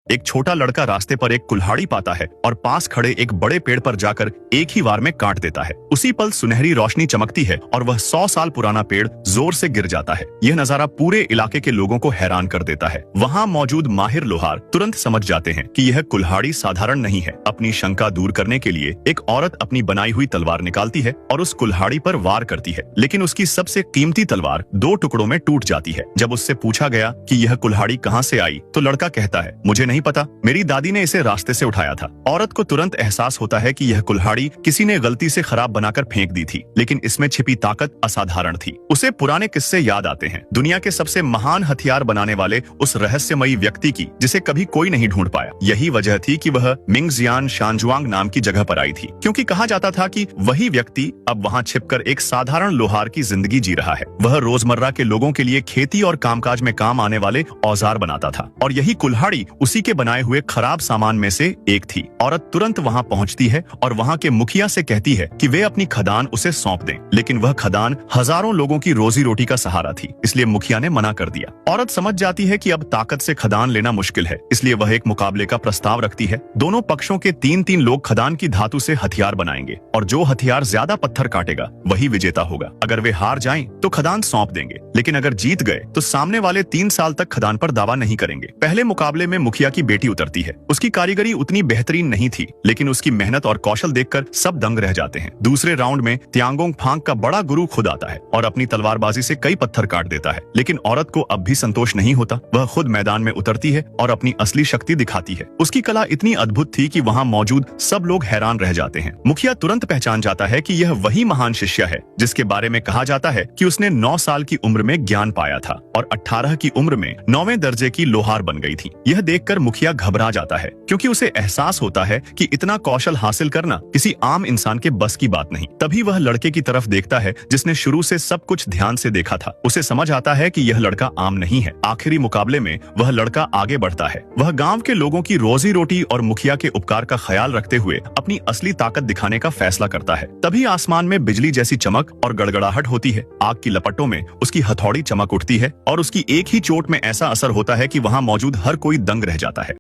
एक छोटा लड़का रास्ते पर एक कुल्हाड़ी पाता है और पास खड़े एक बड़े पेड़ पर जाकर एक ही वार में काट देता है। उसी पल सुनहरी रोशनी चमकती है और वह 100 साल पुराना पेड़ जोर से गिर जाता है। यह नजारा पूरे इलाके के लोगों को हैरान कर देता है। वहाँ मौजूद माहिर लोहार तुरंत समझ जाते हैं कि यह कुल्हाड़ी साधारण नहीं है। अपनी शंका दूर करने के लिए एक औरत अपनी बनाई हुई तलवार निकालती है और उस कुल्हाड़ी पर वार करती है, लेकिन उसकी सबसे कीमती तलवार 2 टुकड़ों में टूट जाती है। जब उससे पूछा गया कि यह कुल्हाड़ी कहाँ से आई, तो लड़का कहता है, मुझे नहीं पता, मेरी दादी ने इसे रास्ते से उठाया था। औरत को तुरंत एहसास होता है कि यह कुल्हाड़ी किसी ने गलती से खराब बनाकर फेंक दी थी, लेकिन इसमें छिपी ताकत असाधारण थी। उसे पुराने किस्से याद आते हैं, दुनिया के सबसे महान हथियार बनाने वाले उस रहस्यमयी व्यक्ति की, जिसे कभी कोई नहीं ढूंढ पाया। यही वजह थी कि वह मिंगजियान शानजुआंग नाम की जगह पर आई थी, क्योंकि कहा जाता था कि वही व्यक्ति अब वहाँ छिपकर एक साधारण लोहार की जिंदगी जी रहा है। वह रोजमर्रा के लोगों के लिए खेती और कामकाज में काम आने वाले औजार बनाता था, और यही कुल्हाड़ी उसी के बनाए हुए खराब सामान में से एक थी। औरत तुरंत वहाँ पहुँचती है और वहाँ के मुखिया से कहती है कि वे अपनी खदान उसे सौंप दें, लेकिन वह खदान हजारों लोगों की रोजी रोटी का सहारा थी, इसलिए मुखिया ने मना कर दिया। औरत समझ जाती है कि अब ताकत से खदान लेना मुश्किल है, इसलिए वह एक मुकाबले का प्रस्ताव रखती है। दोनों पक्षों के 3-3 लोग खदान की धातु से हथियार बनाएंगे और जो हथियार ज्यादा पत्थर काटेगा वही विजेता होगा। अगर वे हार जाएं तो खदान सौंप देंगे, लेकिन अगर जीत गए तो सामने वाले 3 साल तक खदान पर दावा नहीं करेंगे। पहले मुकाबले में मुखिया की बेटी उतरती है। उसकी कारीगरी उतनी बेहतरीन नहीं थी, लेकिन उसकी मेहनत और कौशल देखकर सब दंग रह जाते हैं। दूसरे राउंड में त्यांगोंग फांग का बड़ा गुरु खुद आता है और अपनी तलवारबाजी से कई पत्थर काट देता है, लेकिन औरत को अब भी संतोष नहीं होता। वह खुद मैदान में उतरती है और अपनी असली शक्ति दिखाती है। उसकी कला इतनी अद्भुत थी कि वहाँ मौजूद सब लोग हैरान रह जाते हैं। मुखिया तुरंत पहचान जाता है कि यह वही महान शिष्य है जिसके बारे में कहा जाता है कि उसने 9 साल की उम्र में ज्ञान पाया था और 18 की उम्र में 9वें दर्जे की लोहार बन गई थी। यह देखकर मुखिया घबरा जाता है, क्योंकि उसे एहसास होता है कि इतना कौशल हासिल करना किसी आम इंसान के बस की बात नहीं। तभी वह लड़के की तरफ देखता है जिसने शुरू से सब कुछ ध्यान से देखा था। उसे समझ आता है कि यह लड़का आम नहीं है। आखिरी मुकाबले में वह लड़का आगे बढ़ता है। वह गांव के लोगों की रोजी रोटी और मुखिया के उपकार का ख्याल रखते हुए अपनी असली ताकत दिखाने का फैसला करता है। तभी आसमान में बिजली जैसी चमक और गड़गड़ाहट होती है। आग की लपटों में उसकी हथौड़ी चमक उठती है और उसकी एक ही चोट में ऐसा असर होता है कि वहाँ मौजूद हर कोई दंग रह जाता है।